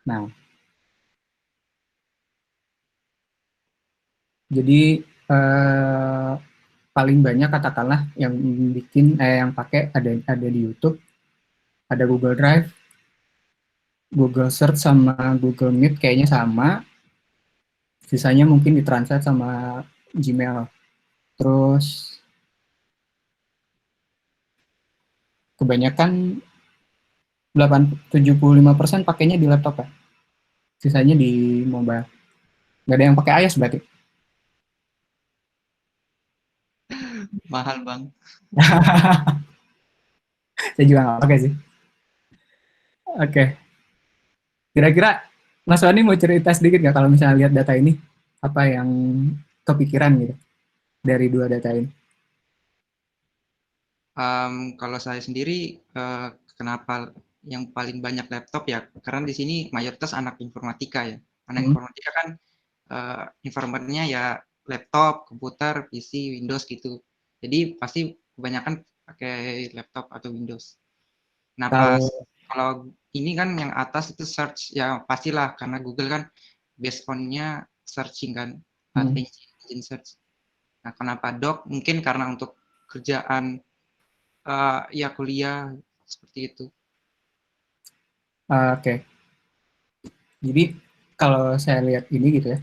Nah, jadi paling banyak katakanlah yang yang pakai ada di YouTube, ada Google Drive, Google Search sama Google Meet kayaknya sama, sisanya mungkin ditranslate sama Gmail. Terus kebanyakan 75% pakainya di laptop ya, sisanya di mobile. Gak ada yang pakai iOS berarti. Mahal bang. Saya juga nggak pakai sih. Oke, kira-kira Mas Wani mau cerita sedikit nggak kalau misalnya lihat data ini, apa yang kepikiran gitu dari dua data ini? Kalau saya sendiri, kenapa yang paling banyak laptop ya, karena di sini mayoritas anak informatika ya. Anak Hmm. informatika kan informernya ya laptop, komputer, PC, Windows gitu. Jadi pasti kebanyakan pakai laptop atau Windows. Nah pas Kalau kalau ini kan yang atas itu search ya pastilah karena Google kan based on-nya searching kan, hmm, engine search. Nah kenapa Doc? Mungkin karena untuk kerjaan ya kuliah seperti itu. oke, jadi kalau saya lihat ini gitu ya,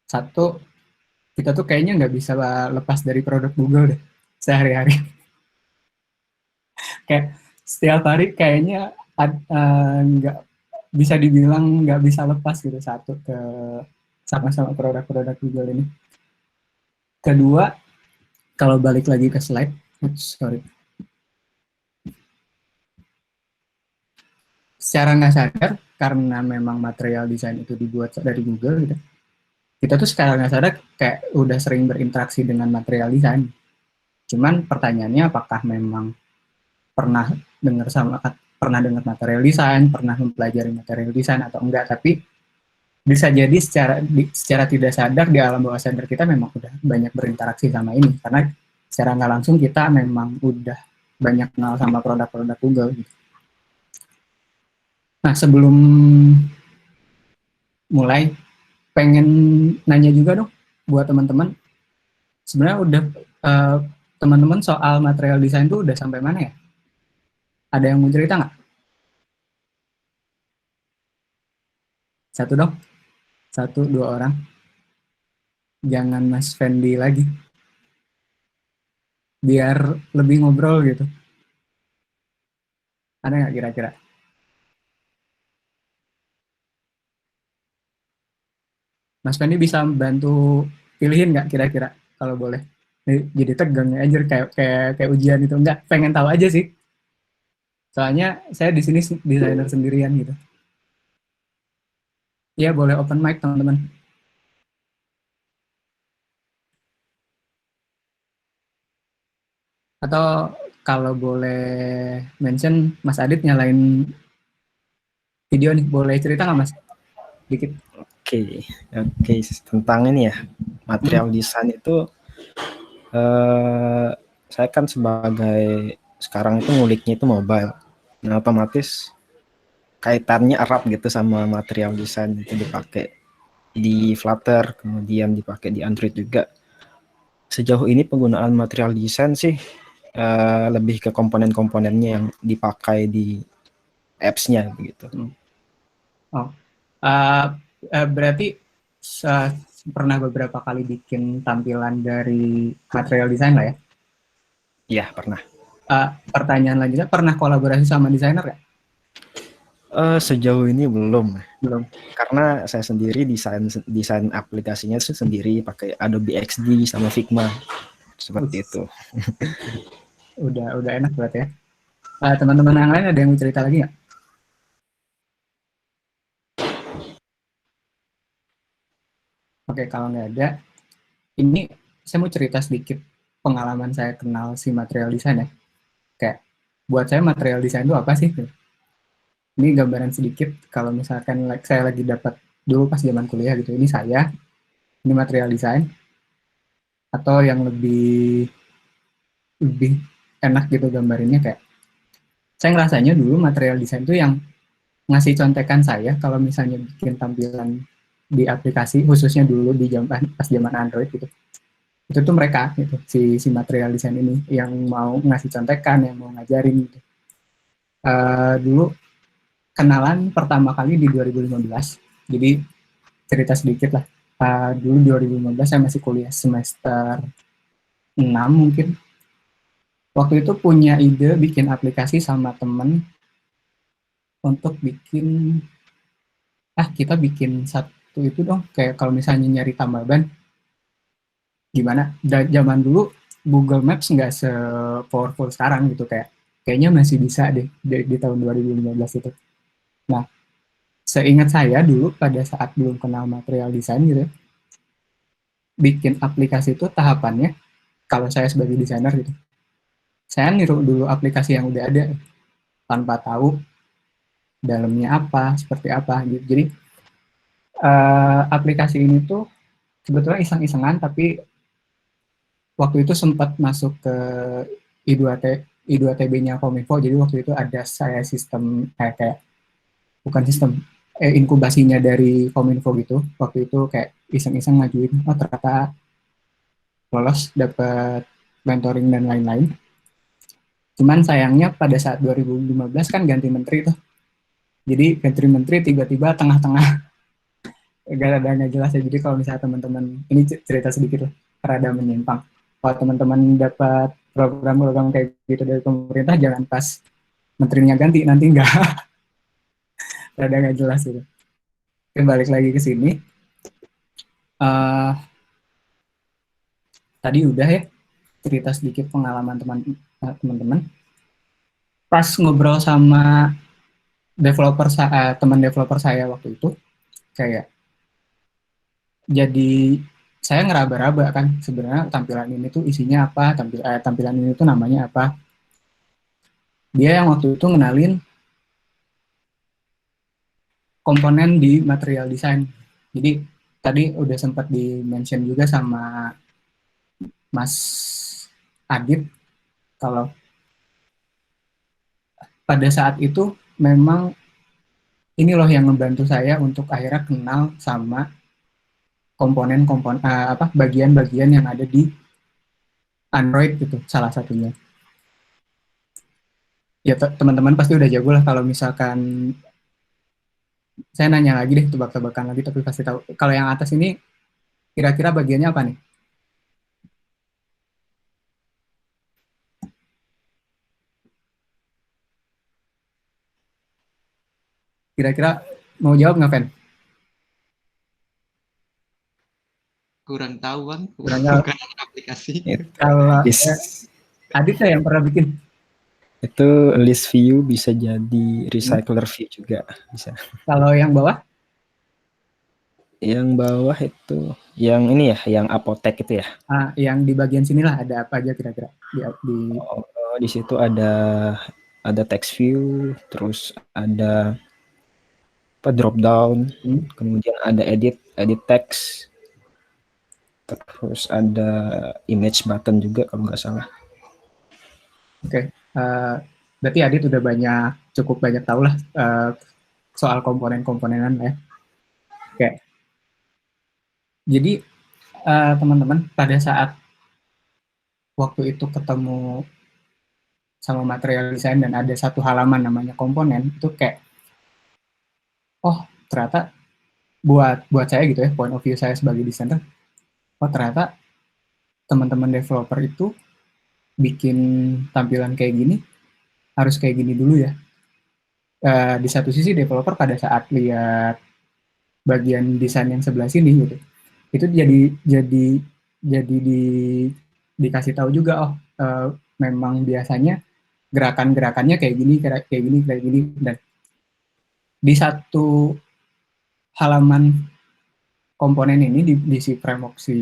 satu, kita tuh kayaknya nggak bisa lepas dari produk Google deh sehari-hari. Kayak setiap hari kayaknya nggak bisa dibilang nggak bisa lepas gitu satu ke sama-sama produk-produk Google ini. Kedua, kalau balik lagi ke slide, sorry, secara nggak sadar karena memang material desain itu dibuat dari Google gitu, kita tuh secara nggak sadar kayak udah sering berinteraksi dengan material desain. Cuman pertanyaannya apakah memang pernah pernah dengar material desain, pernah mempelajari material desain atau enggak, tapi bisa jadi secara tidak sadar di alam bawah sadar kita memang udah banyak berinteraksi sama ini karena secara nggak langsung kita memang udah banyak kenal sama produk-produk Google gitu. Nah, sebelum mulai pengen nanya juga dong buat teman-teman, sebenarnya udah uh, teman-teman soal material desain tuh udah sampai mana ya? Ada yang mau cerita nggak? Satu dong, satu dua orang. Jangan Mas Fendi lagi, biar lebih ngobrol gitu. Ada nggak kira-kira? Mas Fendi bisa bantu pilihin nggak kira-kira kalau boleh? Jadi tegang ya aja kayak kayak kayak ujian itu enggak pengen tahu aja sih. Soalnya saya di sini desainer sendirian gitu. Iya boleh open mic teman-teman. Atau kalau boleh mention Mas Adit nyalain video nih, boleh cerita nggak Mas? Dikit. Oke, oke, tentang ini ya, Hmm. material desain itu, saya kan sebagai sekarang itu nguliknya itu mobile. Nah, otomatis kaitannya erat gitu sama material desain itu dipakai di Flutter, kemudian dipakai di Android juga. Sejauh ini penggunaan material desain sih lebih ke komponen-komponennya yang dipakai di apps-nya begitu. Hmm. Oh, uh, berarti uh, pernah beberapa kali bikin tampilan dari material desain lah ya. Iya, pernah. Pertanyaan lanjutnya, pernah kolaborasi sama desainer ya? Sejauh ini belum, Belum. karena saya sendiri desain aplikasinya sendiri pakai Adobe XD sama Figma seperti itu. Udah enak berarti ya. Teman-teman yang lain ada yang mau cerita lagi nggak? Oke, kalau nggak ada, ini saya mau cerita sedikit pengalaman saya kenal si material design ya. Kayak buat saya material design itu apa sih? Ini gambaran sedikit kalau misalkan saya lagi dapat dulu pas zaman kuliah gitu. Ini saya, ini material design atau yang lebih lebih enak gitu gambarinnya kayak saya ngerasanya dulu material design itu yang ngasih contekan saya kalau misalnya bikin tampilan di aplikasi, khususnya dulu di pas zaman Android gitu. Itu tuh mereka gitu, si material design ini yang mau ngasih contekan, yang mau ngajarin gitu. Dulu kenalan pertama kali di 2015. Jadi cerita sedikit lah. Dulu 2015 saya masih kuliah semester 6 mungkin. Waktu itu punya ide bikin aplikasi sama temen untuk bikin, kita bikin satu itu dong, kayak kalau misalnya nyari tambal ban, gimana? Zaman dulu Google Maps nggak se-powerful sekarang gitu, kayaknya masih bisa deh di tahun 2015 itu. Nah, seingat saya dulu pada saat belum kenal material design gitu, bikin aplikasi itu tahapannya, kalau saya sebagai desainer gitu, saya niru dulu aplikasi yang udah ada tanpa tahu dalamnya apa, seperti apa gitu. Jadi aplikasi ini tuh sebetulnya iseng-isengan, tapi waktu itu sempat masuk ke I2T I2TB-nya Kominfo. Jadi waktu itu ada saya sistem kayak bukan sistem inkubasinya dari Kominfo gitu. Waktu itu kayak iseng-iseng ngajuin, oh ternyata lolos, dapat mentoring dan lain-lain. Cuman sayangnya pada saat 2015 kan ganti menteri tuh. Jadi ganti menteri tiba-tiba tengah-tengah gak ada nggak jelas ya. Jadi kalau misalnya teman-teman, ini cerita sedikit lah, rada menyimpang. Kalau teman-teman dapat program-program kayak gitu dari pemerintah, jangan pas menterinya ganti, nanti nggak rada nggak jelas gitu. Oke, balik lagi ke sini. Tadi udah ya cerita sedikit pengalaman teman-teman. Pas ngobrol sama teman developer saya waktu itu, kayak jadi saya ngeraba-raba kan sebenarnya tampilan ini tuh isinya apa, tampilan ini tuh namanya apa. Dia yang waktu itu ngenalin komponen di material design. Jadi tadi udah sempat di-mention juga sama Mas Adit, kalau pada saat itu memang ini loh yang membantu saya untuk akhirnya kenal sama bagian-bagian yang ada di Android gitu, salah satunya. Ya teman-teman pasti udah jago lah kalau misalkan saya nanya lagi deh, tebak-tebakan lagi, tapi pasti tahu. Kalau yang atas ini kira-kira bagiannya apa nih? Kira-kira mau jawab nggak, Fen? Kurang tahu bang, Kurang jawab. bukan aplikasi. Kalau Yes. Adit yang pernah bikin. Itu list view bisa jadi recycler view juga bisa. Kalau yang bawah? Yang bawah itu yang ini ya, yang apotek itu ya. Yang di bagian sinilah ada apa aja kira-kira? Di situ ada text view, terus ada drop down, kemudian ada edit text, terus ada image button juga kalau nggak salah. Oke. Berarti Adit udah cukup banyak tahu lah soal komponen-komponenan ya. Oke. Jadi teman-teman, pada saat waktu itu ketemu sama material design dan ada satu halaman namanya komponen, itu kayak, oh ternyata buat saya gitu ya, point of view saya sebagai desainer, oh ternyata teman-teman developer itu bikin tampilan kayak gini harus kayak gini dulu ya. Di satu sisi developer pada saat lihat bagian desain yang sebelah sini gitu, itu jadi dikasih tahu juga, oh memang biasanya gerakan-gerakannya kayak gini, dan di satu halaman komponen ini di si framework si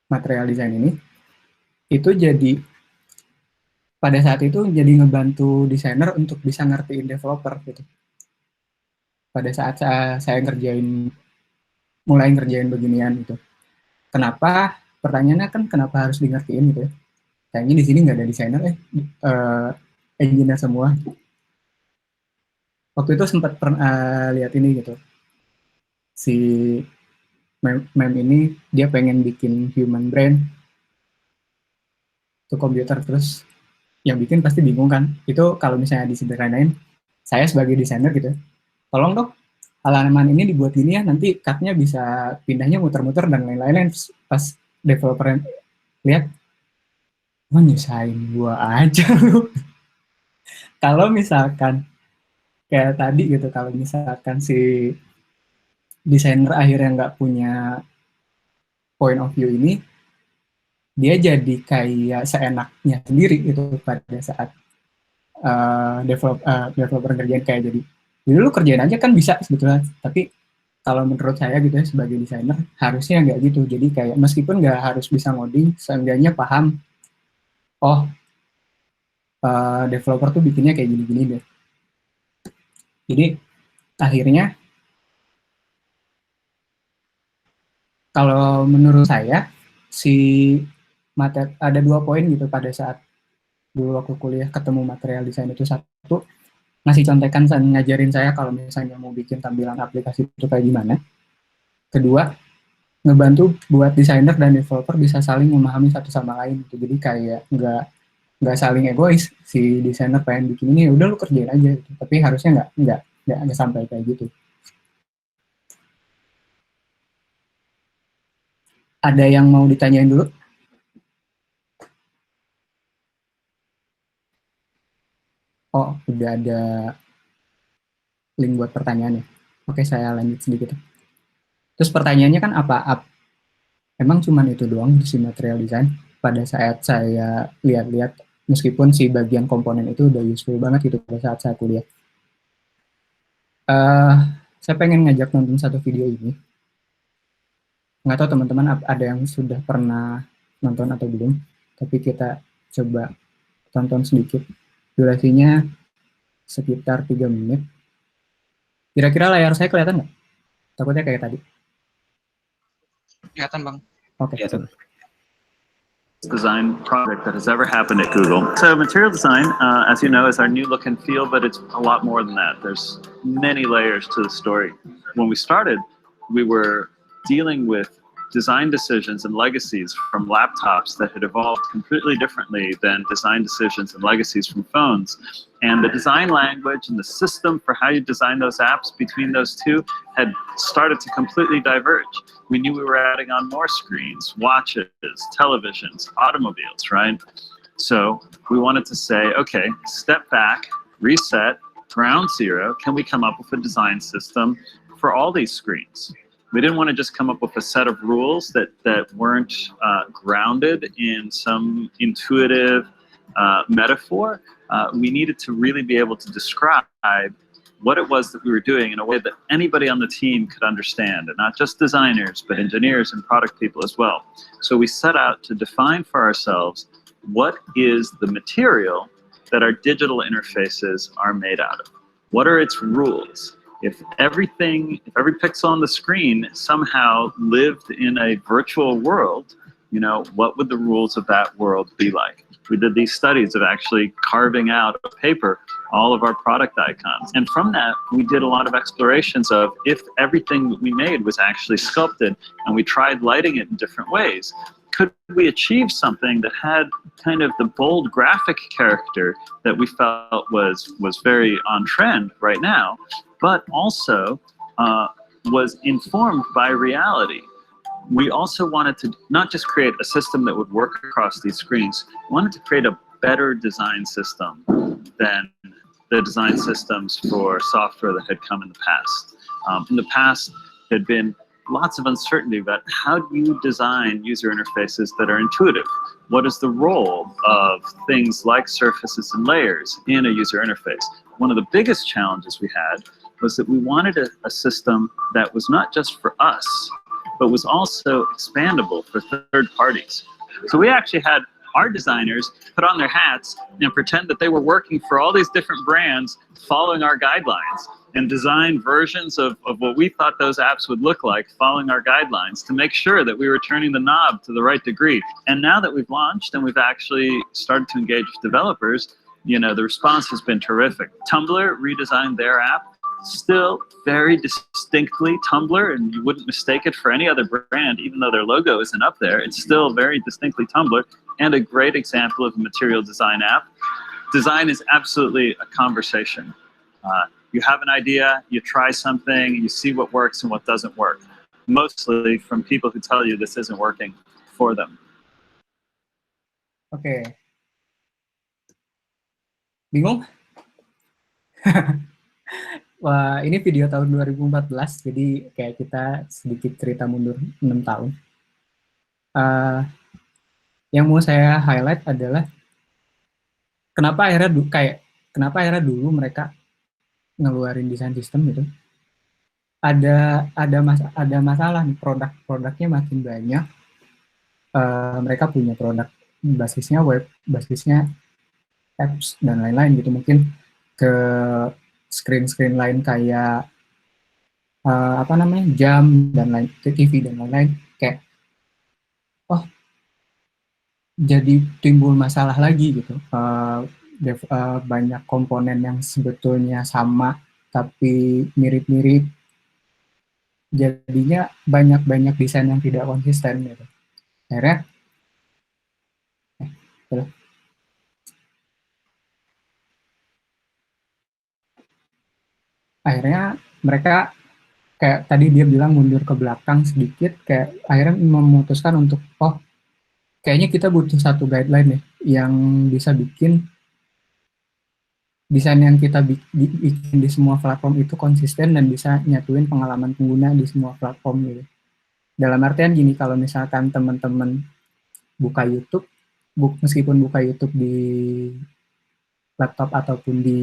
material design ini, itu jadi pada saat itu jadi ngebantu desainer untuk bisa ngertiin developer gitu. Pada saat saya mulai ngerjain beginian gitu. Kenapa? Pertanyaannya kan kenapa harus di ngertiin gitu ya? Kayaknya di sini nggak ada desainer, engineer semua. waktu itu sempat lihat ini gitu, si meme ini dia pengen bikin human brain ke komputer, terus yang bikin pasti bingung kan. Itu kalau misalnya disederhanain, saya sebagai desainer gitu, tolong dong halaman ini dibuat gini ya, nanti cut-nya bisa pindahnya muter-muter dan lain-lain. Pas developer lihat, wah nyusahin gua aja lu. Kalau misalkan kayak tadi gitu, kalau misalkan si desainer akhirnya nggak punya point of view ini, dia jadi kayak seenaknya sendiri gitu pada saat developer kerjaan kayak jadi lu kerjain aja kan bisa sebetulnya, tapi kalau menurut saya gitu ya sebagai desainer harusnya nggak gitu. Jadi kayak meskipun nggak harus bisa ngoding, seenggaknya paham, oh developer tuh bikinnya kayak gini-gini deh. Jadi akhirnya kalau menurut saya si ada 2 poin gitu pada saat dulu waktu kuliah ketemu material desain itu. Satu, ngasih contekan dan ngajarin saya kalau misalnya mau bikin tampilan aplikasi itu kayak gimana. Kedua, ngebantu buat desainer dan developer bisa saling memahami satu sama lain gitu. Jadi kayak nggak saling egois, si desainer pengen bikin ini udah lu kerjain aja gitu. Tapi harusnya nggak sampai kayak gitu. Ada yang mau ditanyain dulu? Oh, udah ada link buat pertanyaannya. Oke, saya lanjut sedikit. Terus pertanyaannya kan emang cuman itu doang si material design? Pada saat saya lihat-lihat, meskipun si bagian komponen itu udah useful banget gitu pada saat saya kuliah. Saya pengen ngajak nonton satu video ini. Nggak tahu teman-teman ada yang sudah pernah nonton atau belum, tapi kita coba tonton sedikit. Durasinya sekitar 3 menit. Kira-kira layar saya kelihatan nggak? Takutnya kayak tadi. Kelihatan, Bang. Oke. Design project that has ever happened at Google. So material design, as you know, is our new look and feel, but it's a lot more than that. There's many layers to the story. When we started, we were dealing with design decisions and legacies from laptops that had evolved completely differently than design decisions and legacies from phones. And the design language and the system for how you design those apps between those two had started to completely diverge. We knew we were adding on more screens, watches, televisions, automobiles, right? So we wanted to say, okay, step back, reset, ground zero. Can we come up with a design system for all these screens? We didn't want to just come up with a set of rules that weren't grounded in some intuitive metaphor. We needed to really be able to describe what it was that we were doing in a way that anybody on the team could understand, and not just designers, but engineers and product people as well. So we set out to define for ourselves what is the material that our digital interfaces are made out of. What are its rules? If every pixel on the screen somehow lived in a virtual world, you know, what would the rules of that world be like? We did these studies of actually carving out of paper all of our product icons. And from that, we did a lot of explorations of if everything that we made was actually sculpted, and we tried lighting it in different ways. Could we achieve something that had kind of the bold graphic character that we felt was very on trend right now, but also was informed by reality? We also wanted to not just create a system that would work across these screens, we wanted to create a better design system than the design systems for software that had come in the past. In the past, there had been lots of uncertainty about how do you design user interfaces that are intuitive? What is the role of things like surfaces and layers in a user interface? One of the biggest challenges we had was that we wanted a system that was not just for us, but was also expandable for third parties. So we actually had our designers put on their hats and pretend that they were working for all these different brands following our guidelines, and design versions of what we thought those apps would look like following our guidelines to make sure that we were turning the knob to the right degree. And now that we've launched and we've actually started to engage with developers, the response has been terrific. Tumblr redesigned their app, still very distinctly Tumblr, and you wouldn't mistake it for any other brand, even though their logo isn't up there. It's still very distinctly Tumblr, and a great example of a material design app. Design is absolutely a conversation. You have an idea, you try something, you see what works and what doesn't work. Mostly from people who tell you this isn't working for them. Oke. Bingung? Wah, ini video tahun 2014, jadi kayak kita sedikit cerita mundur 6 tahun. Yang mau saya highlight adalah kenapa akhirnya dulu mereka ngeluarin desain sistem gitu. Ada masalah nih, produknya makin banyak. Mereka punya produk basisnya web, basisnya apps dan lain-lain gitu. Mungkin ke screen lain kayak jam dan lain, TV dan lain-lain, kayak jadi timbul masalah lagi gitu. Banyak komponen yang sebetulnya sama tapi mirip-mirip, jadinya banyak desain yang tidak konsisten gitu. Akhirnya mereka kayak tadi dia bilang mundur ke belakang sedikit, kayak akhirnya memutuskan untuk kayaknya kita butuh satu guideline nih yang bisa bikin desain yang kita bikin di semua platform itu konsisten dan bisa nyatuin pengalaman pengguna di semua platform gitu. Dalam artian gini, kalau misalkan teman-teman buka YouTube, meskipun buka YouTube di laptop ataupun di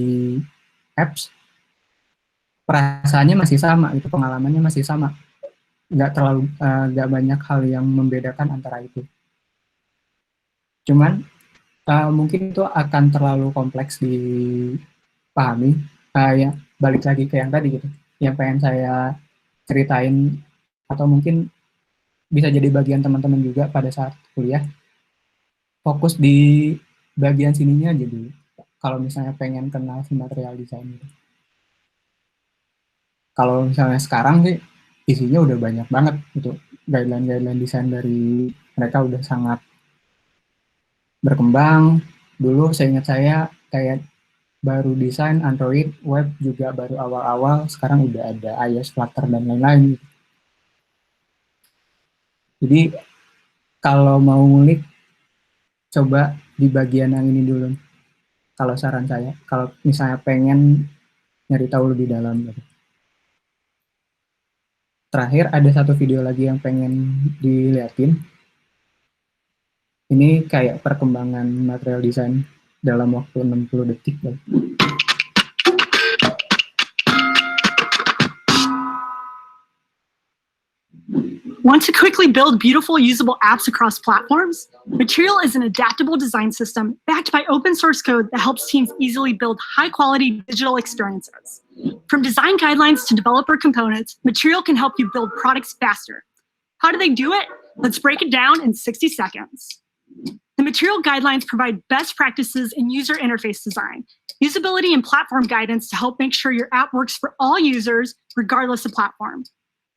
apps, perasaannya masih sama, itu pengalamannya masih sama, nggak banyak hal yang membedakan antara itu. Cuman mungkin itu akan terlalu kompleks dipahami. Ya balik lagi ke yang tadi gitu, yang pengen saya ceritain atau mungkin bisa jadi bagian teman-teman juga pada saat kuliah. Fokus di bagian sininya aja dulu. Kalau misalnya pengen kenal si material design gitu. Kalau misalnya sekarang sih isinya udah banyak banget gitu, guideline desain dari mereka udah sangat berkembang. Dulu seingat saya kayak baru desain Android, web juga baru awal-awal, sekarang udah ada iOS, Flutter dan lain-lain. Jadi kalau mau ngulik, coba di bagian yang ini dulu. Kalau saran saya, kalau misalnya pengen nyari tahu lebih dalam gitu. Terakhir ada satu video lagi yang pengen dilihatin. Ini kayak perkembangan material design dalam waktu 60 detik. Want to quickly build beautiful, usable apps across platforms? Material is an adaptable design system backed by open source code that helps teams easily build high-quality digital experiences. From design guidelines to developer components, Material can help you build products faster. How do they do it? Let's break it down in 60 seconds. The Material guidelines provide best practices in user interface design, usability and platform guidance to help make sure your app works for all users, regardless of platform.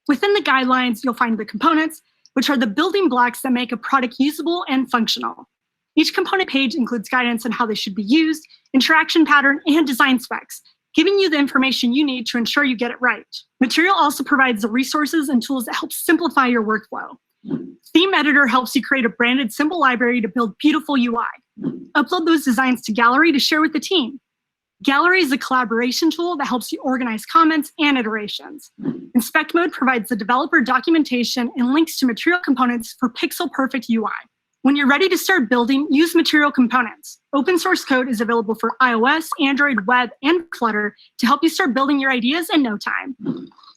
Within the guidelines, you'll find the components, which are the building blocks that make a product usable and functional. Each component page includes guidance on how they should be used, interaction pattern, and design specs, giving you the information you need to ensure you get it right. Material also provides the resources and tools that help simplify your workflow. Theme Editor helps you create a branded, simple library to build beautiful UI. Upload those designs to Gallery to share with the team. Gallery is a collaboration tool that helps you organize comments and iterations. Inspect Mode provides the developer documentation and links to Material components for pixel-perfect UI. When you're ready to start building, use Material components. Open source code is available for iOS, Android, web, and Flutter to help you start building your ideas in no time.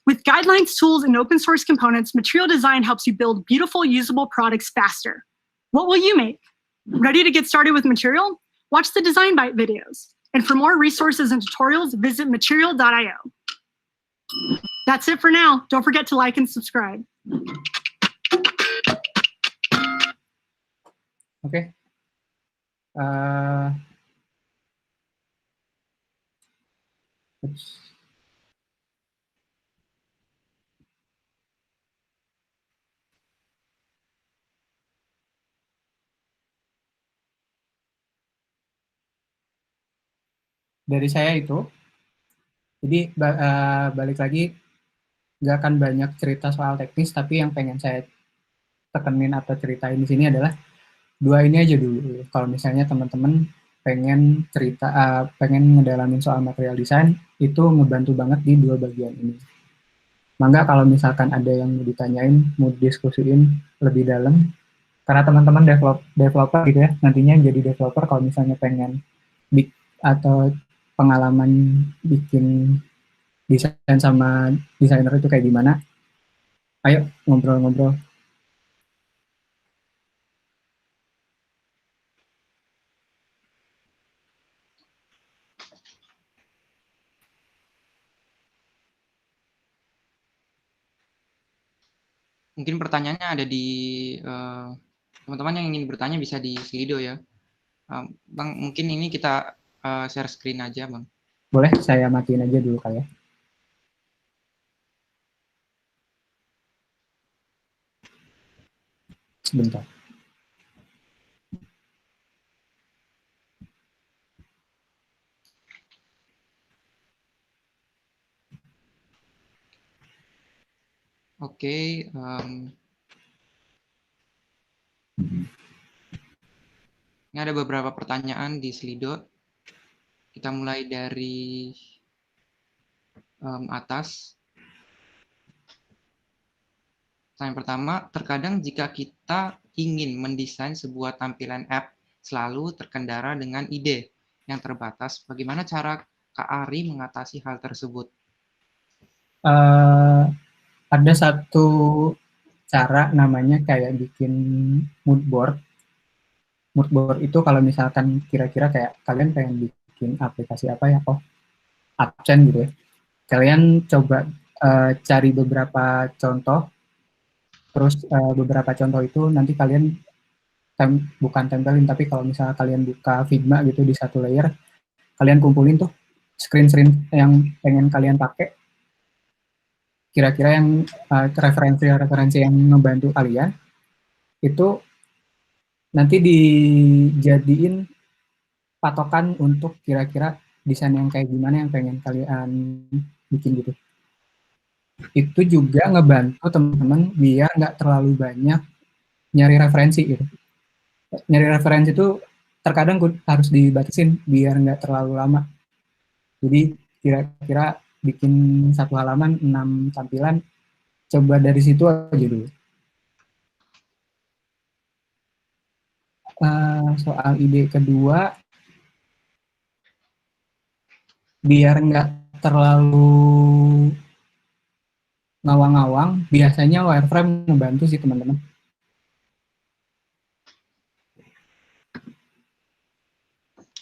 With guidelines, tools, and open source components, Material Design helps you build beautiful, usable products faster. What will you make? Ready to get started with Material? Watch the Design Byte videos. And for more resources and tutorials, visit material.io. That's it for now. Don't forget to like and subscribe. Oke. Dari saya itu, jadi balik lagi, nggak akan banyak cerita soal teknis, tapi yang pengen saya tekenin atau ceritain di sini adalah dua ini aja dulu. Kalau misalnya teman-teman pengen cerita, pengen ngedalamin soal material design, itu ngebantu banget di dua bagian ini. Mangga kalau misalkan ada yang mau ditanyain, mau diskusiin lebih dalam, karena teman-teman developer gitu ya, nantinya jadi developer kalau misalnya pengen atau pengalaman bikin desain sama desainer itu kayak gimana, ayo ngobrol-ngobrol. Mungkin pertanyaannya ada di teman-teman yang ingin bertanya bisa di Slido ya. Bang, mungkin ini kita share screen aja, Bang. Boleh saya matiin aja dulu kali ya. Sebentar. Oke, ini ada beberapa pertanyaan di Slido. Kita mulai dari atas. Yang pertama, terkadang jika kita ingin mendesain sebuah tampilan app selalu terkendala dengan ide yang terbatas, bagaimana cara Kak Ari mengatasi hal tersebut? Ada satu cara namanya kayak bikin mood board. Mood board itu kalau misalkan kira-kira kayak kalian pengen bikin aplikasi apa ya, Adsense gitu ya. Kalian coba cari beberapa contoh, terus beberapa contoh itu nanti kalian bukan tempelin, tapi kalau misalnya kalian buka Figma gitu di satu layer, kalian kumpulin tuh screen yang pengen kalian pakai, kira-kira yang referensi yang ngebantu kalian, itu nanti dijadiin patokan untuk kira-kira desain yang kayak gimana yang pengen kalian bikin gitu. Itu juga ngebantu teman-teman biar nggak terlalu banyak nyari referensi gitu. Nyari referensi itu terkadang harus dibatasin biar nggak terlalu lama. Jadi kira-kira bikin satu halaman 6 tampilan, coba dari situ aja dulu. Soal ide kedua, biar nggak terlalu ngawang-ngawang, biasanya wireframe ngebantu sih teman-teman.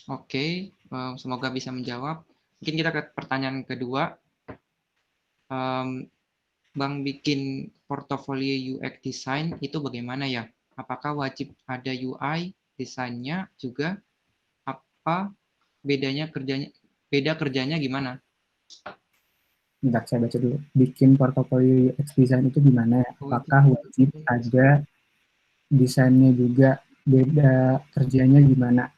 Oke, semoga bisa menjawab. Mungkin kita ke pertanyaan kedua. Bang, bikin portofolio UX design itu bagaimana ya? Apakah wajib ada UI desainnya juga? Apa beda kerjanya gimana? Bentar, saya baca dulu. Bikin portofolio UX design itu gimana ya? Apakah wajib ada desainnya juga, beda kerjanya gimana?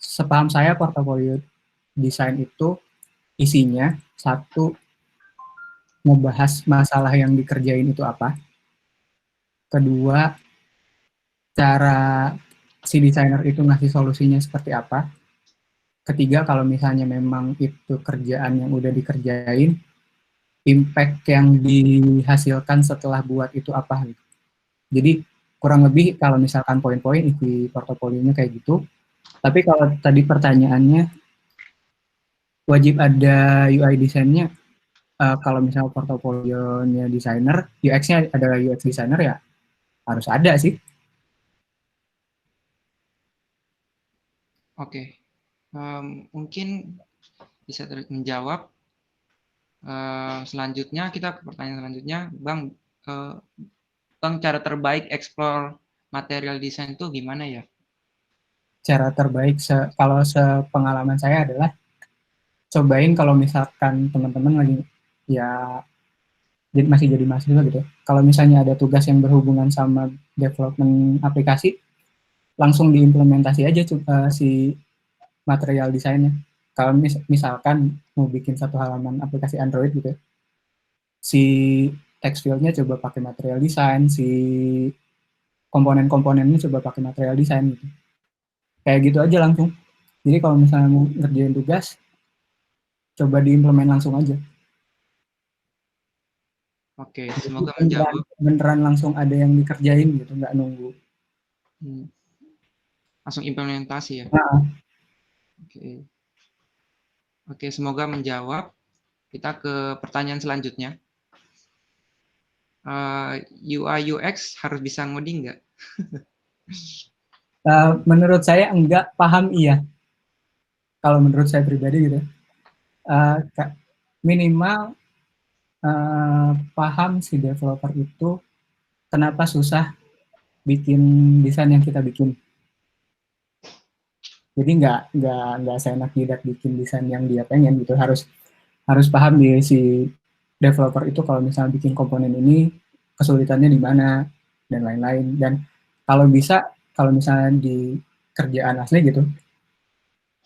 Sepaham saya portofolio desain itu isinya satu, ngebahas masalah yang dikerjain itu apa. Kedua, cara si desainer itu ngasih solusinya seperti apa. Ketiga, kalau misalnya memang itu kerjaan yang udah dikerjain, impact yang dihasilkan setelah buat itu apa. Jadi kurang lebih kalau misalkan poin-poin isi portofolionya kayak gitu. Tapi kalau tadi pertanyaannya, wajib ada UI desainnya, kalau misalnya portofolionya desainer, UX-nya adalah UX designer ya harus ada sih. Oke, mungkin bisa menjawab. Selanjutnya kita ke pertanyaan selanjutnya, Bang, cara terbaik explore material design itu gimana ya? Cara terbaik kalau sepengalaman saya adalah cobain kalau misalkan teman-teman lagi ya masih jadi mahasiswa gitu. Kalau misalnya ada tugas yang berhubungan sama development aplikasi, langsung diimplementasi aja si material desainnya. Kalau misalkan mau bikin satu halaman aplikasi Android gitu, si text field-nya coba pakai material design, si komponen-komponennya coba pakai material design gitu. Kayak gitu aja langsung. Jadi kalau misalnya mau ngerjain tugas, coba diimplement langsung aja. Oke, Jadi semoga menjawab. beneran langsung ada yang dikerjain gitu, nggak nunggu. Langsung implementasi ya. Nah, Oke. Oke, semoga menjawab. Kita ke pertanyaan selanjutnya. UI UX harus bisa ngoding nggak? menurut saya enggak, paham iya. Kalau menurut saya pribadi gitu, minimal paham si developer itu kenapa susah bikin desain yang kita bikin. Jadi nggak seenak jidat bikin desain yang dia pengen gitu. Harus paham di si developer itu kalau misalnya bikin komponen ini kesulitannya di mana dan lain-lain. Dan kalau bisa, kalau misalnya di kerjaan asli gitu,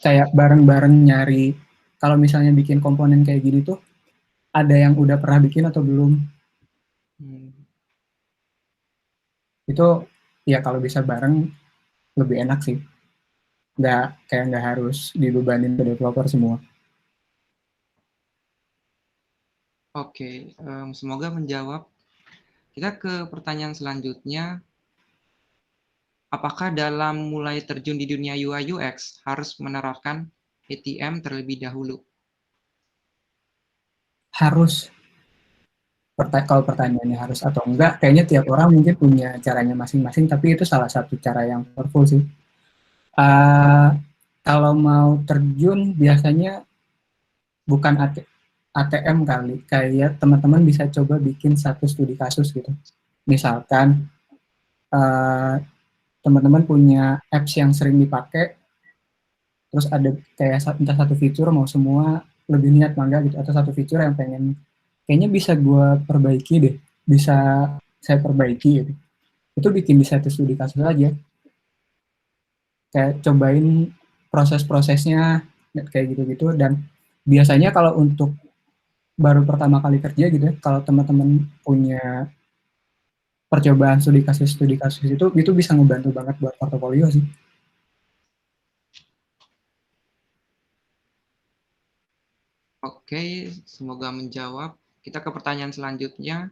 kayak bareng-bareng nyari kalau misalnya bikin komponen kayak gini tuh ada yang udah pernah bikin atau belum. Itu ya kalau bisa bareng lebih enak sih. Nggak harus dibebanin ke developer semua. Oke, semoga menjawab. Kita ke pertanyaan selanjutnya. Apakah dalam mulai terjun di dunia UI UX harus menerapkan ATM terlebih dahulu? Harus. Kalau pertanyaannya harus atau enggak, kayaknya tiap orang mungkin punya caranya masing-masing, tapi itu salah satu cara yang powerful sih. Kalau mau terjun biasanya bukan ATM kali, kayak teman-teman bisa coba bikin satu studi kasus gitu. Misalkan teman-teman punya apps yang sering dipakai, terus ada kayak entah satu fitur mau semua lebih niat mangga gitu, atau satu fitur yang kayaknya bisa gue perbaiki deh, bisa saya perbaiki gitu. Itu bikin di satu studi kasus aja. Kayak cobain proses-prosesnya kayak gitu-gitu. Dan biasanya kalau untuk baru pertama kali kerja gitu ya, kalau teman-teman punya percobaan studi kasus itu bisa ngebantu banget buat portofolio sih. Oke, semoga menjawab. Kita ke pertanyaan selanjutnya.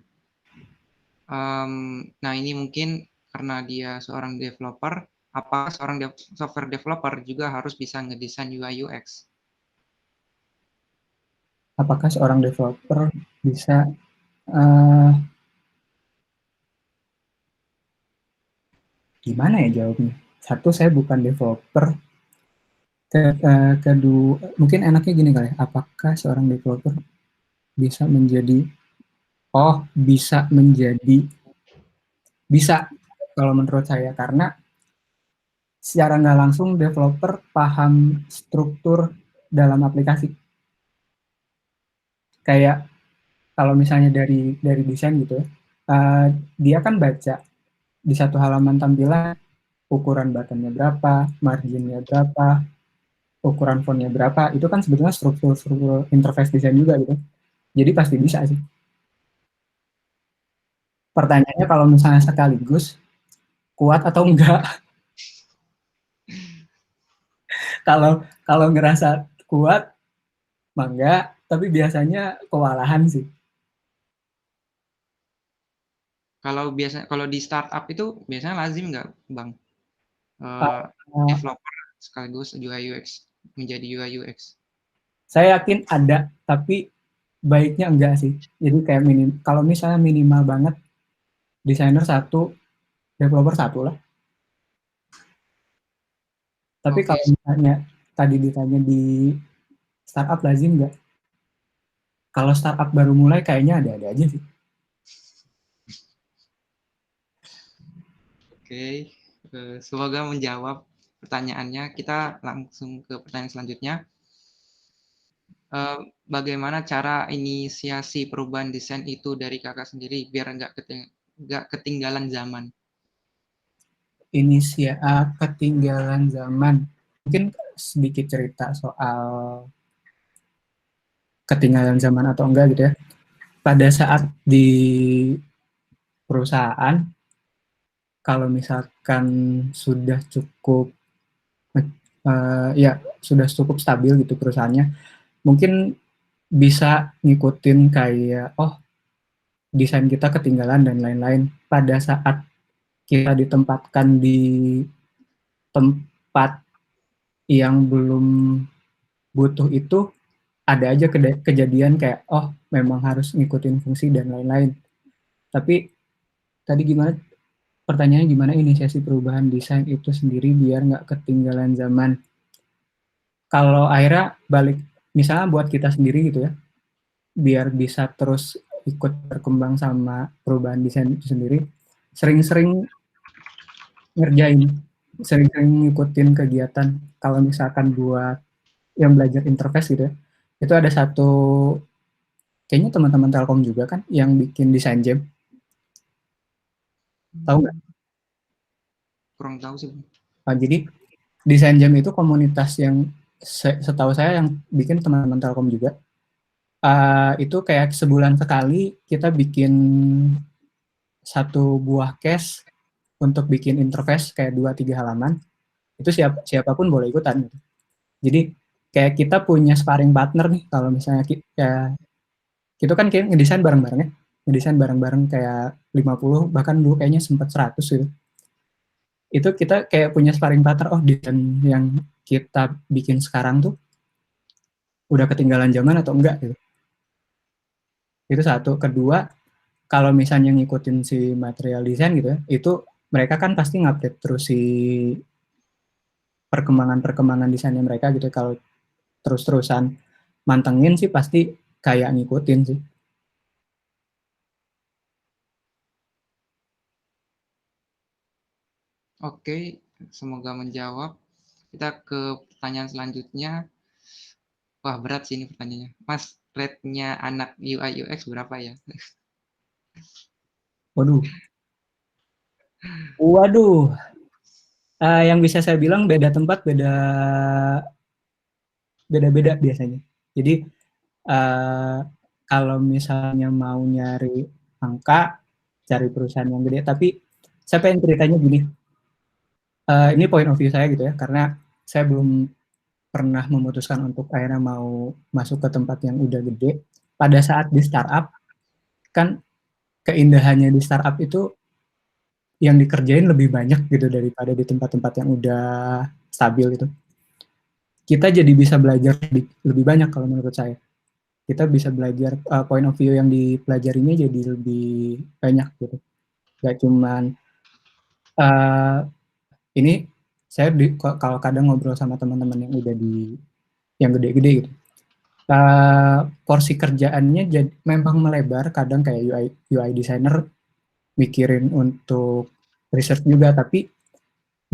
Nah, ini mungkin karena dia seorang developer, apakah seorang software developer juga harus bisa ngedesain UI UX? Apakah seorang developer bisa uh, gimana ya jawabnya? Satu, saya bukan developer. Kedua, mungkin enaknya gini kali, apakah seorang developer bisa menjadi, bisa kalau menurut saya, karena secara nggak langsung developer paham struktur dalam aplikasi. Kayak kalau misalnya dari desain gitu, dia kan baca di satu halaman tampilan ukuran buttonnya berapa, marginnya berapa, ukuran fontnya berapa, itu kan sebetulnya struktur interface desain juga gitu. Jadi pasti bisa sih. Pertanyaannya kalau misalnya sekaligus, kuat atau enggak? Kalau ngerasa kuat, mah enggak, tapi biasanya kewalahan sih. Kalau di startup itu biasanya lazim nggak, Bang? Uh, Developer sekaligus UI UX menjadi UI UX. saya yakin ada, tapi baiknya enggak sih. Jadi kayak kalau misalnya minimal banget, desainer satu, developer satu lah. Tapi kalau misalnya tadi ditanya di startup lazim nggak? Kalau startup baru mulai kayaknya ada-ada aja sih. Oke, semoga menjawab pertanyaannya. Kita langsung ke pertanyaan selanjutnya. bagaimana cara inisiasi perubahan desain itu dari kakak sendiri biar nggak ketinggalan zaman? Ketinggalan zaman. Mungkin sedikit cerita soal ketinggalan zaman atau enggak gitu ya. Pada saat di perusahaan, kalau misalkan sudah cukup sudah cukup stabil gitu perusahaannya, mungkin bisa ngikutin kayak desain kita ketinggalan dan lain-lain. Pada saat kita ditempatkan di tempat yang belum butuh itu, ada aja kejadian kayak memang harus ngikutin fungsi dan lain-lain. Tapi tadi pertanyaannya gimana inisiasi perubahan desain itu sendiri biar nggak ketinggalan zaman. Kalau akhirnya balik, misalnya buat kita sendiri gitu ya, biar bisa terus ikut berkembang sama perubahan desain itu sendiri, sering-sering ngerjain, sering-sering ngikutin kegiatan. Kalau misalkan buat yang belajar interface gitu ya, itu ada satu, kayaknya teman-teman Telkom juga kan, yang bikin desain jam. Tahu nggak? Kurang tahu sih. Jadi desain jam itu komunitas yang setahu saya yang bikin teman-teman Telkom juga. Itu kayak sebulan sekali kita bikin satu buah case untuk bikin interface kayak 2-3 halaman. Itu siapapun boleh ikutan gitu. Jadi kayak kita punya sparring partner nih, kalau misalnya kita kan kayak ngedesain bareng-bareng ya. Ngedesain bareng-bareng kayak 50, bahkan dulu kayaknya sempat 100 gitu. Itu kita kayak punya sparring partner, desain yang kita bikin sekarang tuh udah ketinggalan zaman atau enggak gitu. Itu satu. Kedua, kalau misalnya ngikutin si material design gitu ya, itu mereka kan pasti ngupdate terus si perkembangan desainnya mereka gitu. Kalau terus-terusan mantengin sih pasti kayak ngikutin sih. Oke, semoga menjawab. Kita ke pertanyaan selanjutnya. Wah, berat sih ini pertanyaannya. Mas, rate-nya anak UI UX berapa ya? Waduh. Yang bisa saya bilang beda tempat, beda-beda biasanya. Jadi kalau misalnya mau nyari angka, cari perusahaan yang gede. Tapi saya pengen ceritanya gini. Ini point of view saya gitu ya, karena saya belum pernah memutuskan untuk akhirnya mau masuk ke tempat yang udah gede. Pada saat di startup, kan keindahannya di startup itu yang dikerjain lebih banyak gitu daripada di tempat-tempat yang udah stabil gitu. Kita jadi bisa belajar lebih banyak kalau menurut saya. Kita bisa belajar point of view yang dipelajarinya jadi lebih banyak gitu. Gak cuman ini saya kalau kadang ngobrol sama teman-teman yang udah yang gede-gede gitu. Porsi kerjaannya memang melebar, kadang kayak UI designer mikirin untuk research juga, tapi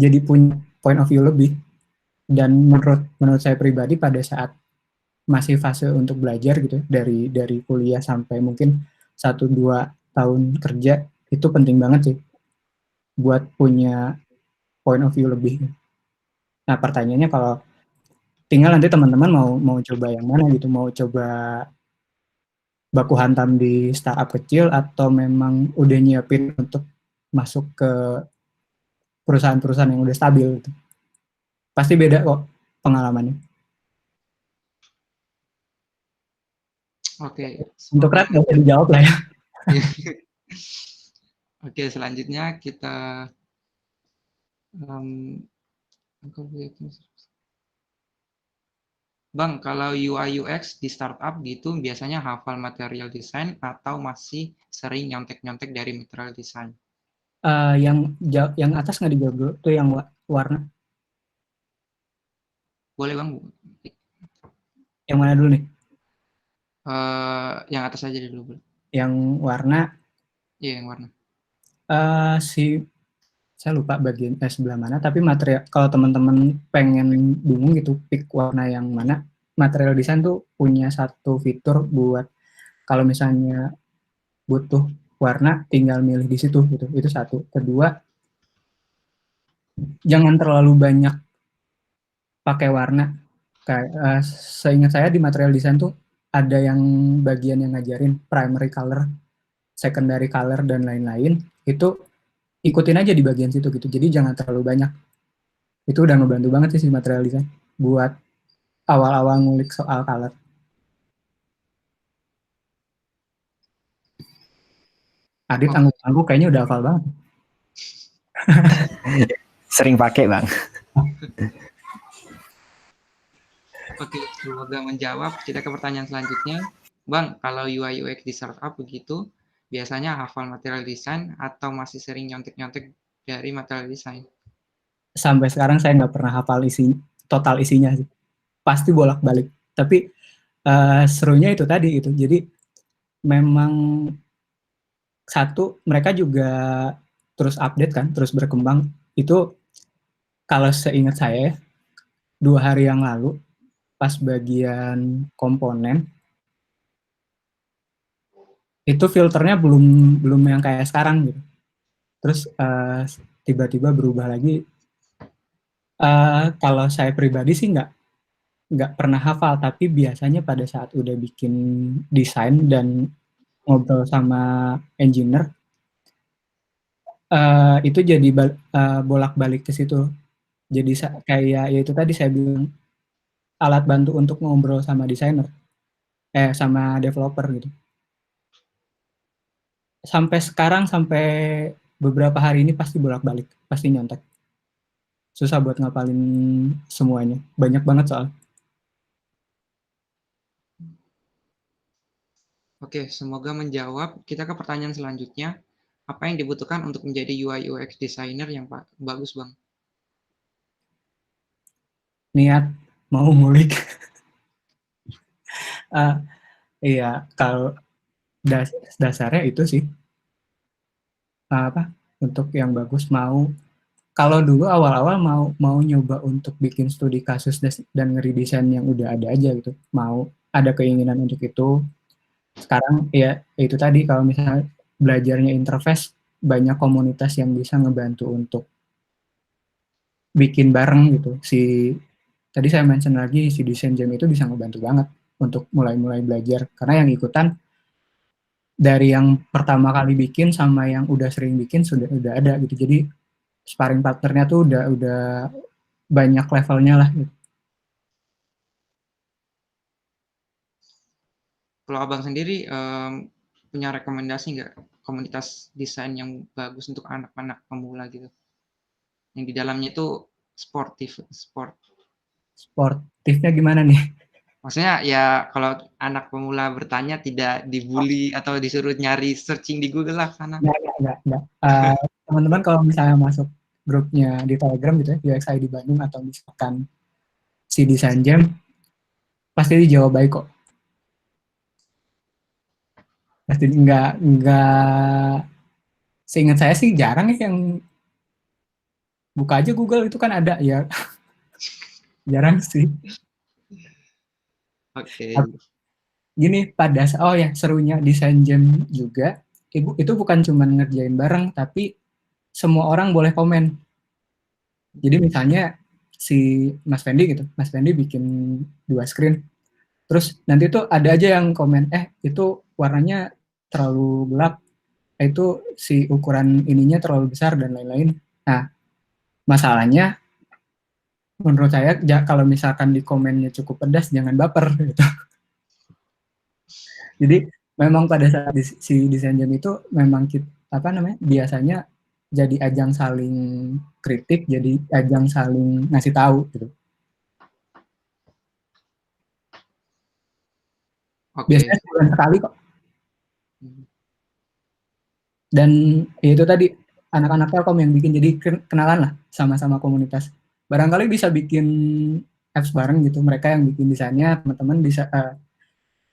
jadi punya point of view lebih. Dan menurut saya pribadi pada saat masih fase untuk belajar gitu, dari kuliah sampai mungkin 1-2 tahun kerja, itu penting banget sih buat punya point of view lebih. Nah, pertanyaannya kalau tinggal nanti teman-teman mau coba yang mana gitu, mau coba baku hantam di startup kecil atau memang udah nyiapin untuk masuk ke perusahaan-perusahaan yang udah stabil gitu. Pasti beda kok pengalamannya. Oke. Untuk Red nggak usah dijawab lah ya. Oke, selanjutnya kita Bang, kalau UI UX di startup gitu biasanya hafal material design atau masih sering nyontek-nyontek dari material design? Yang atas nggak dijawab dulu, tuh yang warna. Boleh Bang. Yang mana dulu nih? Yang atas aja dulu. Yang warna? Iya, yang warna. Saya lupa sebelah mana, tapi material, kalau teman-teman pengen bingung gitu, pick warna yang mana, material design tuh punya satu fitur buat kalau misalnya butuh warna tinggal milih di situ gitu. Itu satu. Kedua, jangan terlalu banyak pakai warna. Kayak seingat saya di material design tuh ada yang bagian yang ngajarin primary color, secondary color dan lain-lain. Itu ikutin aja di bagian situ gitu. Jadi jangan terlalu banyak. Itu udah ngebantu banget sih si material design buat awal-awal ngulik soal color. Adit angguk-angguk kayaknya udah hafal banget. Sering pakai, Bang. Oke, semoga menjawab. Kita ke pertanyaan selanjutnya. Bang, kalau UI UX di startup begitu, biasanya hafal material design atau masih sering nyontek-nyontek dari material design? Sampai sekarang saya nggak pernah hafal total isinya sih. Pasti bolak-balik. Tapi serunya itu tadi itu. Jadi memang satu, mereka juga terus update kan, terus berkembang. Itu kalau seingat saya 2 hari yang lalu pas bagian komponen itu filternya belum yang kayak sekarang gitu. Terus tiba-tiba berubah lagi. Kalau saya pribadi sih nggak pernah hafal, tapi biasanya pada saat udah bikin desain dan ngobrol sama engineer, itu jadi bolak-balik ke situ. Jadi kayak ya itu tadi saya bilang alat bantu untuk ngobrol sama desainer, sama developer gitu. Sampai sekarang, sampai beberapa hari ini pasti bolak-balik, pasti nyontek. Susah buat ngapalin semuanya, banyak banget soal. Oke, semoga menjawab. Kita ke pertanyaan selanjutnya. Apa yang dibutuhkan untuk menjadi UI UX designer yang bagus, Bang? Niat mau ngulik. Iya, kalau dasarnya itu sih apa untuk yang bagus mau. Kalau dulu awal-awal mau nyoba untuk bikin studi kasus dan ngeredesain yang udah ada aja gitu, mau ada keinginan untuk itu. Sekarang ya itu tadi, kalau misalnya belajarnya interface, banyak komunitas yang bisa ngebantu untuk bikin bareng gitu. Tadi saya mention lagi, si Design Jam itu bisa ngebantu banget untuk mulai-mulai belajar, karena yang ikutan dari yang pertama kali bikin sama yang udah sering bikin udah ada gitu. Jadi sparring partnernya tuh udah banyak levelnya lah gitu. Kalau Abang sendiri punya rekomendasi nggak komunitas desain yang bagus untuk anak-anak pemula gitu? Yang di dalamnya itu Sportifnya gimana nih? Maksudnya ya kalau anak pemula bertanya tidak dibully atau disuruh nyari searching di Google lah sana. Enggak. Teman-teman kalau misalnya masuk grupnya di Telegram gitu ya, UXI di Bandung atau misalkan si Design Jam, pasti dijawab baik kok. Pasti enggak, seingat saya sih jarang ya yang buka aja Google itu kan ada ya. Jarang sih. Oke. Gini, serunya Design Jam juga, itu bukan cuma ngerjain bareng, tapi semua orang boleh komen. Jadi misalnya si Mas Fendi gitu, Mas Fendi bikin 2 screen, terus nanti tuh ada aja yang komen, itu warnanya terlalu gelap, itu si ukuran ininya terlalu besar dan lain-lain. Nah, masalahnya menurut saya kalau misalkan di komennya cukup pedas, jangan baper gitu. Jadi memang pada saat si Design Jam itu memang biasanya jadi ajang saling kritik, jadi ajang saling ngasih tahu gitu. Biasanya sebulan sekali kok. Dan itu tadi anak-anak Telkom yang bikin, jadi kenalan lah sama-sama komunitas. Barangkali bisa bikin apps bareng gitu. Mereka yang bikin desainnya, teman-teman bisa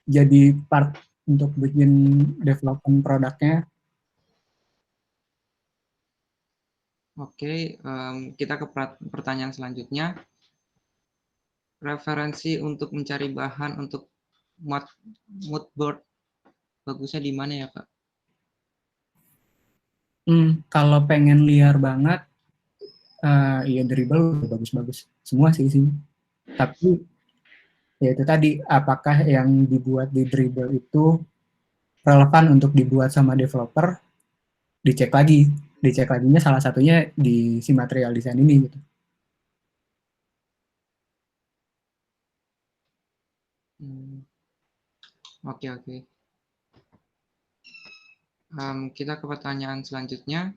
jadi part untuk bikin development produknya. Oke, kita ke pertanyaan selanjutnya. referensi untuk mencari bahan untuk mood board bagusnya di mana ya, Kak? Kalau pengen liar banget, ya Dribble udah bagus-bagus semua sih isinya. Tapi ya itu tadi, apakah yang dibuat di Dribble itu relevan untuk dibuat sama developer? Dicek lagi. Dicek laginya salah satunya di si material design ini gitu. Oke, oke. Kita ke pertanyaan selanjutnya.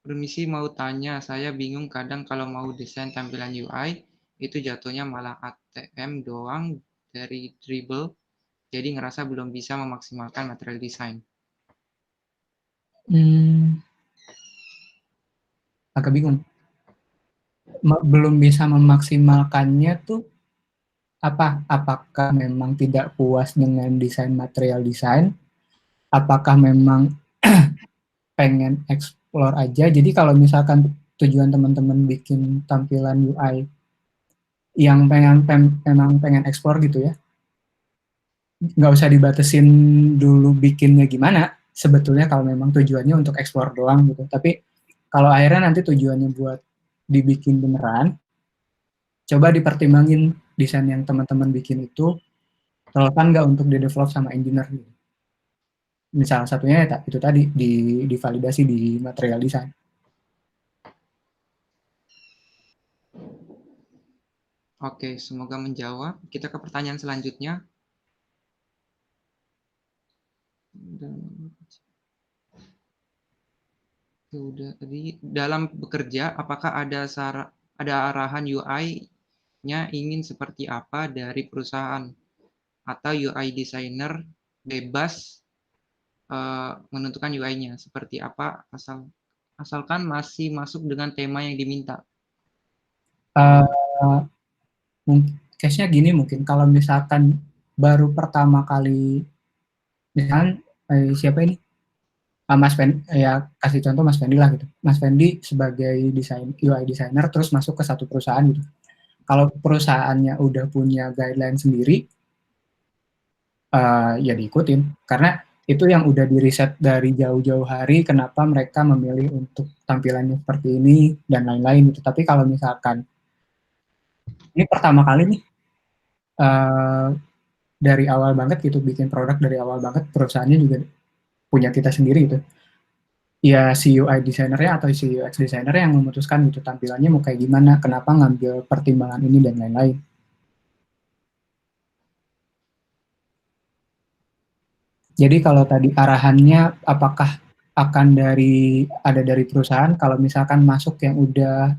Permisi mau tanya, saya bingung kadang kalau mau desain tampilan UI, itu jatuhnya malah ATM doang dari Dribble, jadi ngerasa belum bisa memaksimalkan material design. Agak bingung. Belum bisa memaksimalkannya tuh apakah memang tidak puas dengan desain material design? Apakah memang pengen explore aja? Jadi kalau misalkan tujuan teman-teman bikin tampilan UI yang memang pengen explore gitu ya, nggak usah dibatesin dulu bikinnya gimana. Sebetulnya kalau memang tujuannya untuk explore doang gitu. Tapi kalau akhirnya nanti tujuannya buat dibikin beneran, coba dipertimbangin desain yang teman-teman bikin itu relevan nggak untuk di-develop sama engineer. Salah satunya ya, itu tadi, divalidasi di material design. Oke, semoga menjawab. Kita ke pertanyaan selanjutnya. Udah tadi, dalam bekerja, apakah ada arahan UI-nya ingin seperti apa dari perusahaan? Atau UI designer bebas menentukan UI-nya seperti apa asalkan masih masuk dengan tema yang diminta. Case-nya gini mungkin, kalau misalkan baru pertama kali, misalkan siapa ini? Mas Fendi, ya kasih contoh Mas Fendi lah gitu. Mas Fendi sebagai UI designer terus masuk ke satu perusahaan gitu. Kalau perusahaannya udah punya guideline sendiri, ya diikutin. Karena itu yang udah di-riset dari jauh-jauh hari, kenapa mereka memilih untuk tampilannya seperti ini, dan lain-lain gitu. Tapi kalau misalkan ini pertama kali nih, dari awal banget gitu, bikin produk dari awal banget, perusahaannya juga punya kita sendiri gitu. Ya si UI designer-nya atau si UX designer yang memutuskan gitu tampilannya mau kayak gimana, kenapa ngambil pertimbangan ini dan lain-lain. Jadi kalau tadi arahannya apakah akan ada dari perusahaan, kalau misalkan masuk yang udah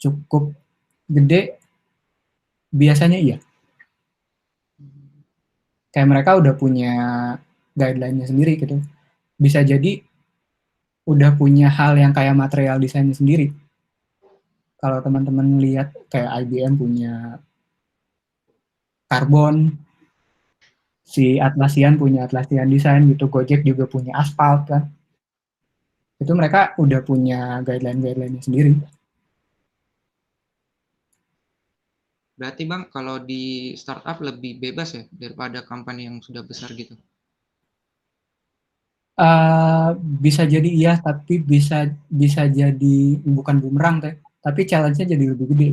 cukup gede, biasanya iya. Kayak mereka udah punya guideline-nya sendiri gitu. Bisa jadi udah punya hal yang kayak material desainnya sendiri. Kalau teman-teman lihat kayak IBM punya karbon, si Atlassian punya Atlassian Design gitu, Gojek juga punya Asphalt kan. Itu mereka udah punya guideline-guideline-nya sendiri. Berarti Bang, kalau di startup lebih bebas ya daripada company yang sudah besar gitu? Bisa jadi iya, tapi bisa jadi bukan bumerang teh, tapi challenge-nya jadi lebih gede.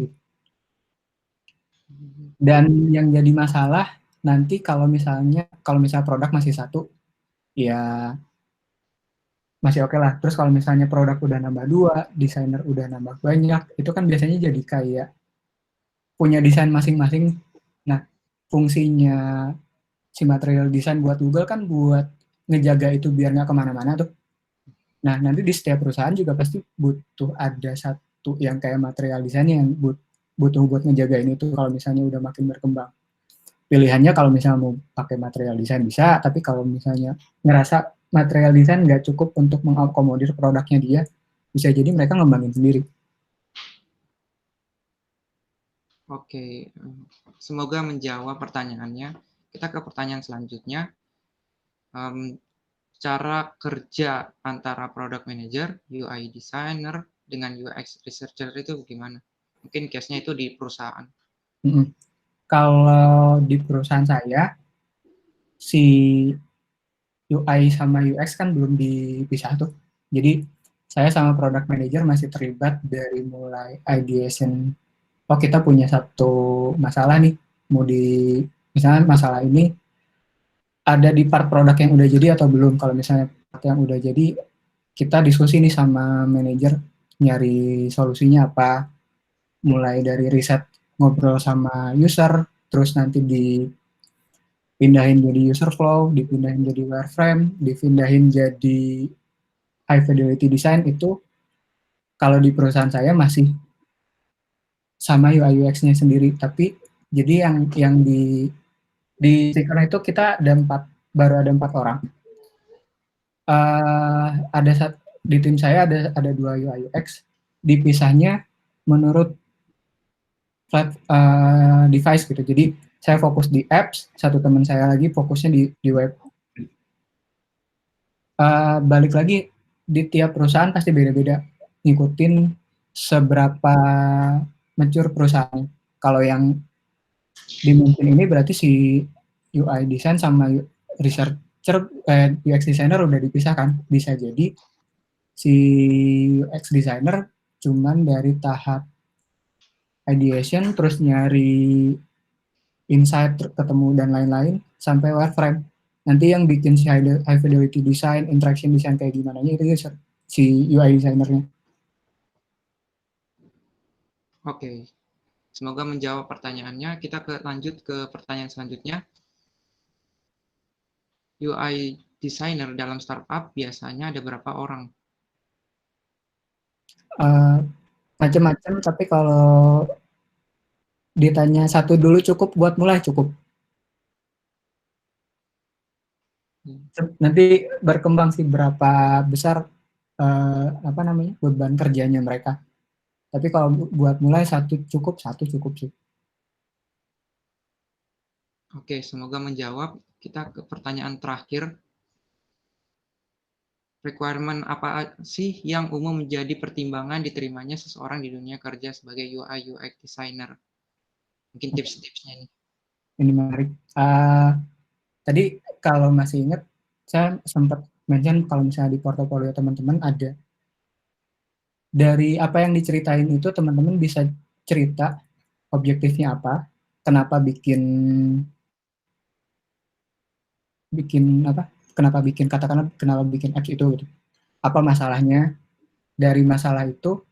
Dan yang jadi masalah nanti kalau misalnya produk masih satu, ya masih oke lah. Terus kalau misalnya produk udah nambah 2, desainer udah nambah banyak, itu kan biasanya jadi kayak punya desain masing-masing. Nah, fungsinya si material design buat Google kan buat ngejaga itu biar nggak kemana-mana tuh. Nah, nanti di setiap perusahaan juga pasti butuh ada satu yang kayak material design yang butuh buat ngejagain itu kalau misalnya udah makin berkembang. Pilihannya kalau misalnya mau pakai material design bisa, tapi kalau misalnya ngerasa material design nggak cukup untuk mengakomodir produknya dia, bisa jadi mereka ngembangin sendiri. Oke, semoga menjawab pertanyaannya. Kita ke pertanyaan selanjutnya. Cara kerja antara product manager, UI designer, dengan UX researcher itu gimana? Mungkin case-nya itu di perusahaan. Kalau di perusahaan saya, si UI sama UX kan belum dipisah tuh. Jadi saya sama product manager masih terlibat dari mulai ideation. Oh, kita punya satu masalah nih, misalnya masalah ini ada di part produk yang udah jadi atau belum. Kalau misalnya part yang udah jadi, kita diskusi nih sama manajer nyari solusinya apa, mulai dari riset, ngobrol sama user, terus nanti dipindahin jadi user flow, dipindahin jadi wireframe, dipindahin jadi high fidelity design. Itu kalau di perusahaan saya masih sama UI UX-nya sendiri, tapi jadi yang di Sticker itu kita baru ada 4 orang. Di tim saya ada 2 UI UX, dipisahnya menurut device gitu. Jadi saya fokus di apps, satu teman saya lagi fokusnya di web. Balik lagi, di tiap perusahaan pasti beda-beda, ngikutin seberapa mature perusahaan. Kalau yang di mungkin ini berarti si UI design sama researcher, UX designer udah dipisahkan. Bisa jadi si UX designer cuman dari tahap ideation, terus nyari insight, ketemu dan lain-lain, sampai wireframe. Nanti yang bikin si high fidelity design, interaction design kayak gimana itu si UI designernya. Oke, semoga menjawab pertanyaannya. Kita lanjut ke pertanyaan selanjutnya. UI designer dalam startup biasanya ada berapa orang? Macam-macam, tapi kalau ditanya satu dulu cukup buat mulai, cukup. Nanti berkembang sih berapa besar beban kerjanya mereka. Tapi kalau buat mulai satu cukup sih. Oke, semoga menjawab. Kita ke pertanyaan terakhir. Requirement apa sih yang umum menjadi pertimbangan diterimanya seseorang di dunia kerja sebagai UI UX designer? Mungkin tips-tipsnya nih. Ini menarik. Tadi kalau masih ingat, saya sempat mention kalau misalnya di portofolio teman-teman ada. Dari apa yang diceritain itu, teman-teman bisa cerita objektifnya apa, kenapa bikin katakanlah kenapa bikin apps itu gitu. Apa masalahnya? Dari masalah itu,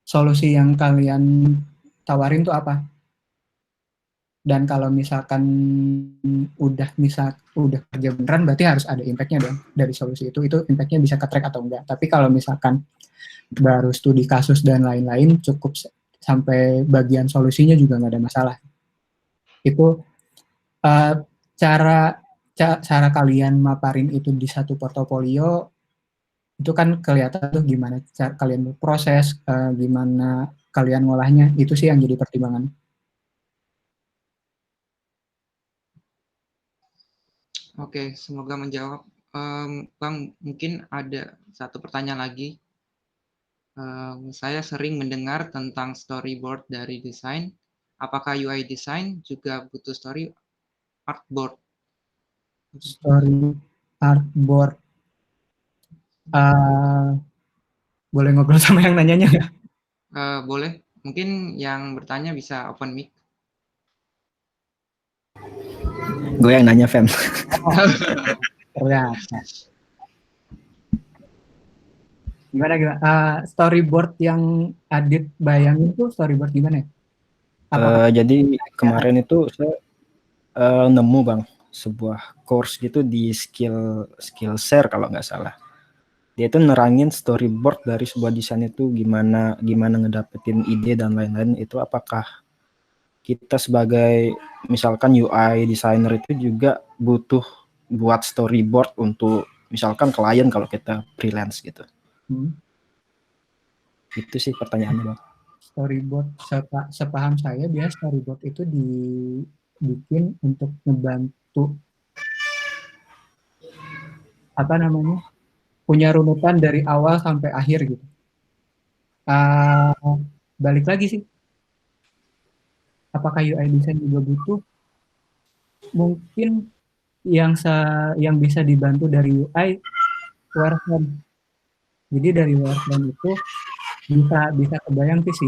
solusi yang kalian tawarin tuh apa? Dan kalau misalkan udah kerja beneran, berarti harus ada impact-nya dong dari solusi itu impact-nya bisa ke-track atau enggak. Tapi kalau misalkan baru studi kasus dan lain-lain, cukup sampai bagian solusinya juga nggak ada masalah. Itu cara kalian maparin itu di satu portofolio, itu kan kelihatan tuh gimana cara kalian berproses, gimana kalian ngolahnya, itu sih yang jadi pertimbangan. Oke, semoga menjawab. Bang, mungkin ada satu pertanyaan lagi. Saya sering mendengar tentang storyboard dari desain. Apakah UI design juga butuh story artboard? Story artboard. Boleh ngobrol sama yang nanyanya nggak? Boleh. Mungkin yang bertanya bisa open mic. Gue yang nanya, Fem. Ternyata. Gimana? Storyboard yang Adit bayangin tuh storyboard gimana ya? Jadi kemarin itu saya nemu Bang sebuah course gitu di Skillshare kalau nggak salah. Dia itu nerangin storyboard dari sebuah desain itu gimana ngedapetin ide dan lain-lain. Itu apakah kita sebagai misalkan UI designer itu juga butuh buat storyboard untuk misalkan klien kalau kita freelance gitu. Itu sih pertanyaannya Bang. Storyboard, sepaham saya biasa storyboard itu dibikin untuk membantu punya runutan dari awal sampai akhir gitu. Balik lagi sih, apakah UI design juga butuh? Mungkin yang bisa dibantu dari UI wireframe. Jadi dari wireframe itu bisa kebayang sih si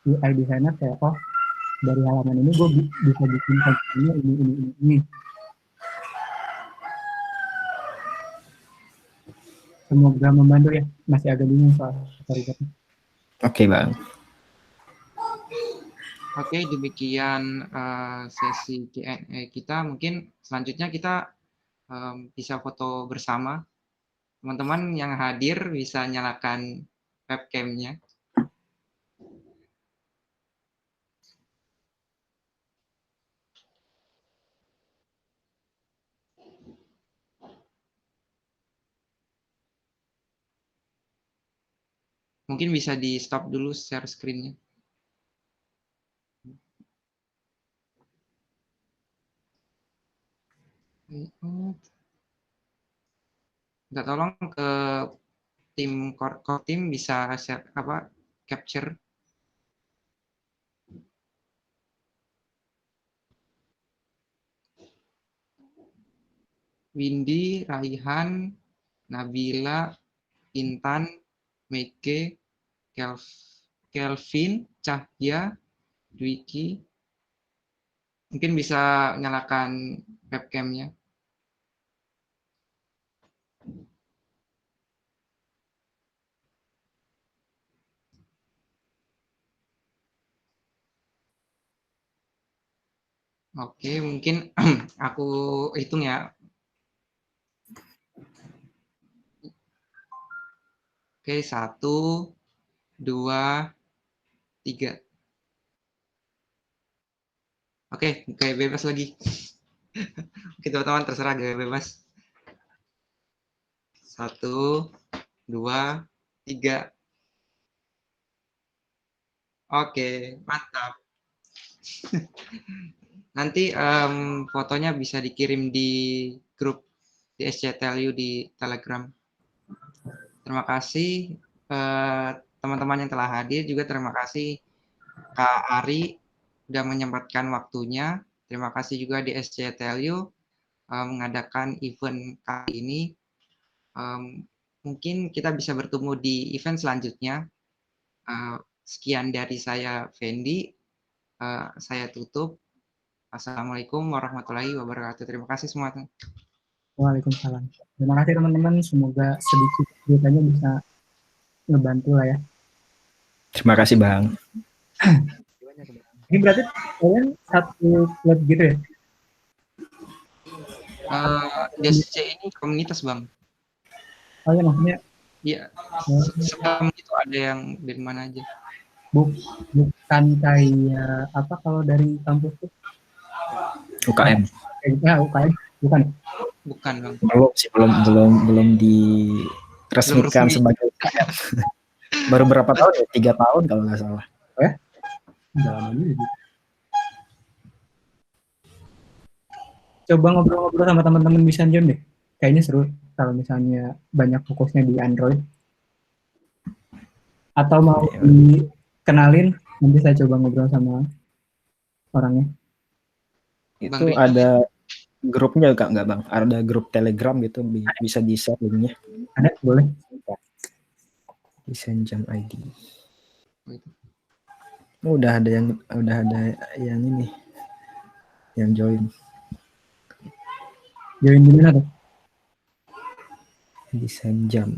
UI designer kayak, oh dari halaman ini gue bisa bikin kontennya ini. Semoga membantu ya, masih agak bingung soal sertifikatnya. Oke, Bang. Oke, demikian sesi Q&A kita. Mungkin selanjutnya kita bisa foto bersama. Teman-teman yang hadir bisa nyalakan webcam-nya. Mungkin bisa di stop dulu share screen-nya. Minta tolong ke tim core team bisa share capture. Windy, Raihan, Nabila, Intan, Meike, Kelvin, Cahya, Dwiki. Mungkin bisa nyalakan webcam-nya. Oke, mungkin aku hitung ya. Oke, 1, 2, 3. Oke, bebas lagi. Oke, teman-teman terserah gaya bebas. 1, 2, 3. Oke, mantap. Nanti fotonya bisa dikirim di grup di SCTLU di Telegram. Terima kasih teman-teman yang telah hadir. Juga terima kasih Kak Ari sudah menyempatkan waktunya. Terima kasih juga di SCTLU mengadakan event kali ini. Mungkin kita bisa bertemu di event selanjutnya. Sekian dari saya, Fendi. Saya tutup. Assalamualaikum warahmatullahi wabarakatuh. Terima kasih semua. Waalaikumsalam. Terima kasih teman-teman. Semoga sedikit ceritanya bisa ngebantu lah ya. Terima kasih, Bang. Ini berarti kalian satu klub gitu ya? DSC ini komunitas, Bang. Oh ya, maksudnya? Iya. Sebelum itu ada yang dari mana aja? Bukan kayak apa kalau dari kampus tuh? UKM. Ya, UKM. Bukan. Bukan, Bang. Belum sih, belum diresmikan sebagai UKM. Baru berapa tahun ya? 3 tahun kalau nggak salah. Oh ya? Udah lama juga. Coba ngobrol-ngobrol sama teman-teman Mission Jam deh. Kayaknya seru kalau misalnya banyak fokusnya di Android. Atau mau dikenalin, nanti saya coba ngobrol sama orangnya. Itu ada grupnya nggak Bang? Ada grup Telegram gitu, bisa di-share linknya. Ada, boleh. Mission Jam ID. Udah ada yang ini, yang join. Join di mana tuh? Mission Jam.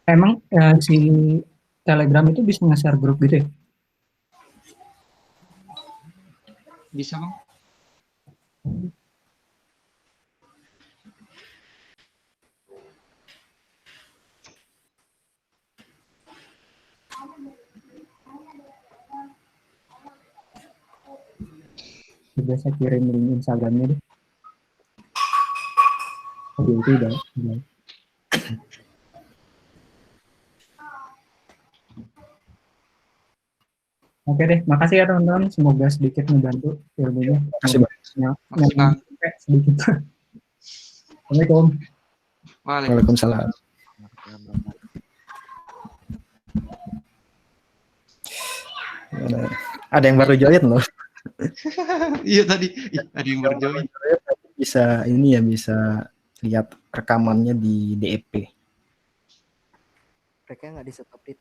Emang si Telegram itu bisa nge-share grup gitu ya? Bisa, Bang. Biasa kirim link Instagramnya deh. Oke, itu udah. Oke deh, makasih ya teman-teman. Semoga sedikit membantu ilmunya. Terima kasih Bang. Sedikit. Assalamualaikum. Waalaikumsalam. Ada yang baru join loh. Iya tadi, ada yang baru join. Bisa ini ya, bisa lihat rekamannya di DEP. Mereka nggak di stop it.